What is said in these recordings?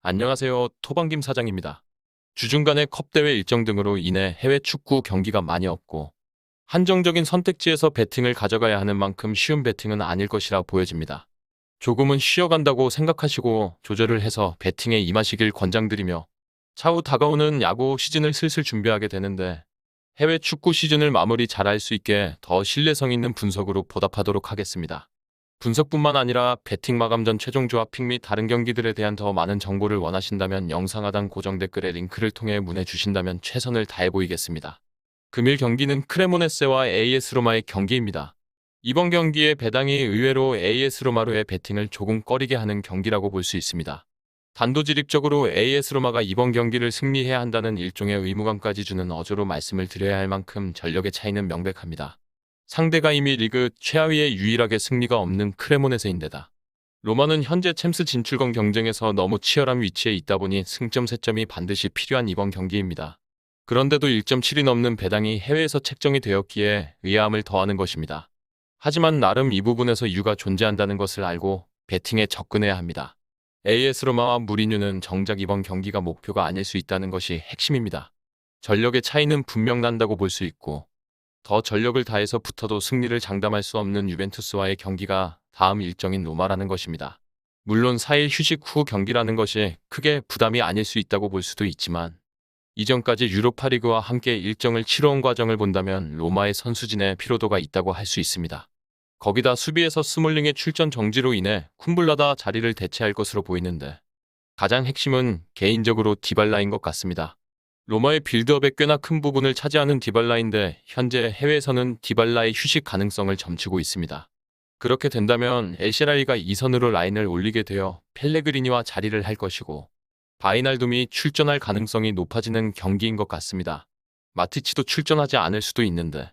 안녕하세요. 토방김 사장입니다. 주중 간의 컵대회 일정 등으로 인해 해외 축구 경기가 많이 없고 한정적인 선택지에서 배팅을 가져가야 하는 만큼 쉬운 배팅은 아닐 것이라 보여집니다. 조금은 쉬어간다고 생각하시고 조절을 해서 배팅에 임하시길 권장드리며 차후 다가오는 야구 시즌을 슬슬 준비하게 되는데 해외 축구 시즌을 마무리 잘할 수 있게 더 신뢰성 있는 분석으로 보답하도록 하겠습니다. 분석뿐만 아니라 배팅 마감 전 최종 조합픽 및 다른 경기들에 대한 더 많은 정보를 원하신다면 영상 하단 고정 댓글에 링크를 통해 문의 주신다면 최선을 다해 보이겠습니다. 금일 경기는 크레모네세와 AS 로마의 경기입니다. 이번 경기의 배당이 의외로 AS 로마로의 배팅을 조금 꺼리게 하는 경기라고 볼 수 있습니다. 단도직입적으로 AS 로마가 이번 경기를 승리해야 한다는 일종의 의무감까지 주는 어조로 말씀을 드려야 할 만큼 전력의 차이는 명백합니다. 상대가 이미 리그 최하위에 유일하게 승리가 없는 크레모네세인데다 로마는 현재 챔스 진출권 경쟁에서 너무 치열한 위치에 있다 보니 승점 3점이 반드시 필요한 이번 경기입니다. 그런데도 1.7이 넘는 배당이 해외에서 책정이 되었기에 의아함을 더하는 것입니다. 하지만 나름 이 부분에서 이유가 존재한다는 것을 알고 배팅에 접근해야 합니다. AS 로마와 무리뉴는 정작 이번 경기가 목표가 아닐 수 있다는 것이 핵심입니다. 전력의 차이는 분명 난다고 볼 수 있고 더 전력을 다해서 붙어도 승리를 장담할 수 없는 유벤투스와의 경기가 다음 일정인 로마라는 것입니다. 물론 4일 휴식 후 경기라는 것이 크게 부담이 아닐 수 있다고 볼 수도 있지만 이전까지 유로파리그와 함께 일정을 치러온 과정을 본다면 로마의 선수진의 피로도가 있다고 할 수 있습니다. 거기다 수비에서 스몰링의 출전 정지로 인해 쿰블라다 자리를 대체할 것으로 보이는데 가장 핵심은 개인적으로 디발라인 것 같습니다. 로마의 빌드업의 꽤나 큰 부분을 차지하는 디발라인데 현재 해외에서는 디발라의 휴식 가능성을 점치고 있습니다. 그렇게 된다면 엘셰라이가 2선으로 라인을 올리게 되어 펠레그리니와 자리를 할 것이고 바이날둠이 출전할 가능성이 높아지는 경기인 것 같습니다. 마티치도 출전하지 않을 수도 있는데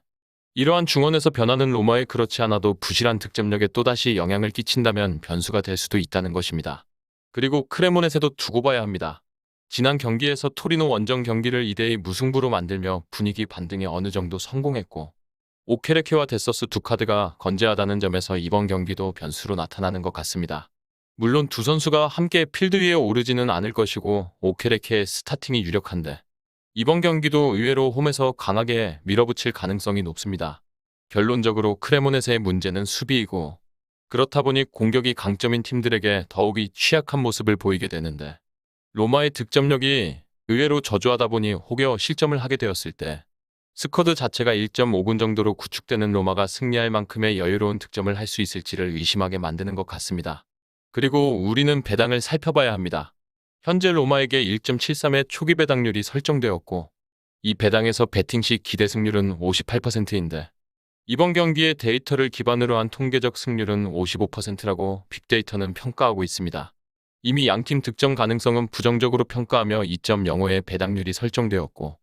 이러한 중원에서 변하는 로마에 그렇지 않아도 부실한 득점력에 또다시 영향을 끼친다면 변수가 될 수도 있다는 것입니다. 그리고 크레모네세도 두고 봐야 합니다. 지난 경기에서 토리노 원정 경기를 2대2 무승부로 만들며 분위기 반등에 어느 정도 성공했고 오케레케와 데서스 두 카드가 건재하다는 점에서 이번 경기도 변수로 나타나는 것 같습니다. 물론 두 선수가 함께 필드 위에 오르지는 않을 것이고 오케레케의 스타팅이 유력한데 이번 경기도 의외로 홈에서 강하게 밀어붙일 가능성이 높습니다. 결론적으로 크레모네세의 문제는 수비이고 그렇다 보니 공격이 강점인 팀들에게 더욱이 취약한 모습을 보이게 되는데 로마의 득점력이 의외로 저조하다 보니 혹여 실점을 하게 되었을 때 스쿼드 자체가 1.5군 정도로 구축되는 로마가 승리할 만큼의 여유로운 득점을 할 수 있을지를 의심하게 만드는 것 같습니다. 그리고 우리는 배당을 살펴봐야 합니다. 현재 로마에게 1.73의 초기 배당률이 설정되었고 이 배당에서 배팅 시 기대 승률은 58%인데 이번 경기의 데이터를 기반으로 한 통계적 승률은 55%라고 빅데이터는 평가하고 있습니다. 이미 양팀 득점 가능성은 부정적으로 평가하며 2.05의 배당률이 설정되었고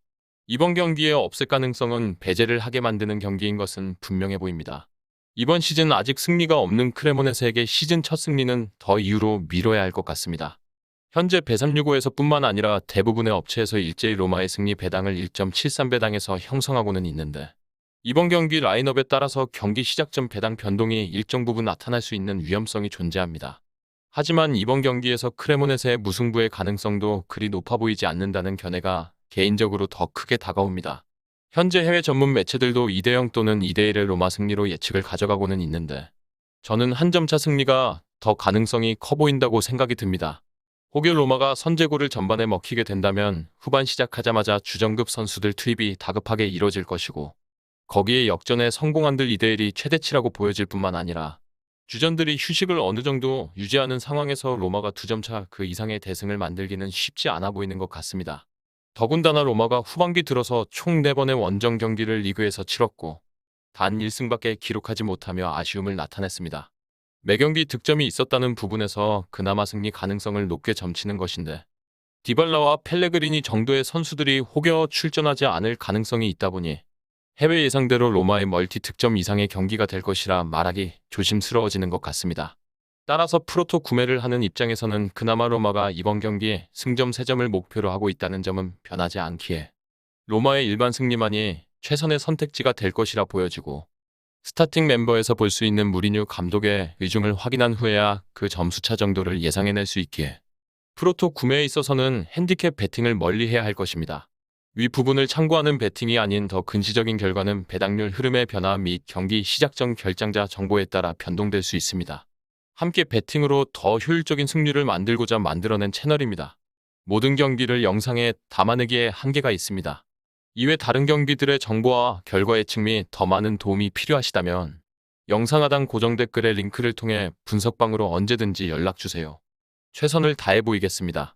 이번 경기에 없을 가능성은 배제를 하게 만드는 경기인 것은 분명해 보입니다. 이번 시즌 아직 승리가 없는 크레모네세에게 시즌 첫 승리는 더 이유로 미뤄야 할 것 같습니다. 현재 배365에서 뿐만 아니라 대부분의 업체에서 일제히 로마의 승리 배당을 1.73배당에서 형성하고는 있는데 이번 경기 라인업에 따라서 경기 시작 전 배당 변동이 일정 부분 나타날 수 있는 위험성이 존재합니다. 하지만 이번 경기에서 크레모네세의 무승부의 가능성도 그리 높아 보이지 않는다는 견해가 개인적으로 더 크게 다가옵니다. 현재 해외 전문 매체들도 2대0 또는 2대1의 로마 승리로 예측을 가져가고는 있는데 저는 한 점차 승리가 더 가능성이 커 보인다고 생각이 듭니다. 혹여 로마가 선제골을 전반에 먹히게 된다면 후반 시작하자마자 주전급 선수들 투입이 다급하게 이뤄질 것이고 거기에 역전에 성공한들 2대1이 최대치라고 보여질 뿐만 아니라 주전들이 휴식을 어느 정도 유지하는 상황에서 로마가 2점차 그 이상의 대승을 만들기는 쉽지 않아 보이는 것 같습니다. 더군다나 로마가 후반기 들어서 총 4번의 원정 경기를 리그에서 치렀고 단 1승밖에 기록하지 못하며 아쉬움을 나타냈습니다. 매경기 득점이 있었다는 부분에서 그나마 승리 가능성을 높게 점치는 것인데 디발라와 펠레그리니 정도의 선수들이 혹여 출전하지 않을 가능성이 있다 보니 해외 예상대로 로마의 멀티 득점 이상의 경기가 될 것이라 말하기 조심스러워지는 것 같습니다. 따라서 프로토 구매를 하는 입장에서는 그나마 로마가 이번 경기에 승점 3점을 목표로 하고 있다는 점은 변하지 않기에 로마의 일반 승리만이 최선의 선택지가 될 것이라 보여지고 스타팅 멤버에서 볼 수 있는 무리뉴 감독의 의중을 확인한 후에야 그 점수차 정도를 예상해낼 수 있기에 프로토 구매에 있어서는 핸디캡 베팅을 멀리해야 할 것입니다. 위 부분을 참고하는 베팅이 아닌 더 근시적인 결과는 배당률 흐름의 변화 및 경기 시작 전 결장자 정보에 따라 변동될 수 있습니다. 함께 베팅으로 더 효율적인 승률을 만들고자 만들어낸 채널입니다. 모든 경기를 영상에 담아내기에 한계가 있습니다. 이외 다른 경기들의 정보와 결과 예측 및 더 많은 도움이 필요하시다면 영상 하단 고정 댓글의 링크를 통해 분석방으로 언제든지 연락주세요. 최선을 다해 보이겠습니다.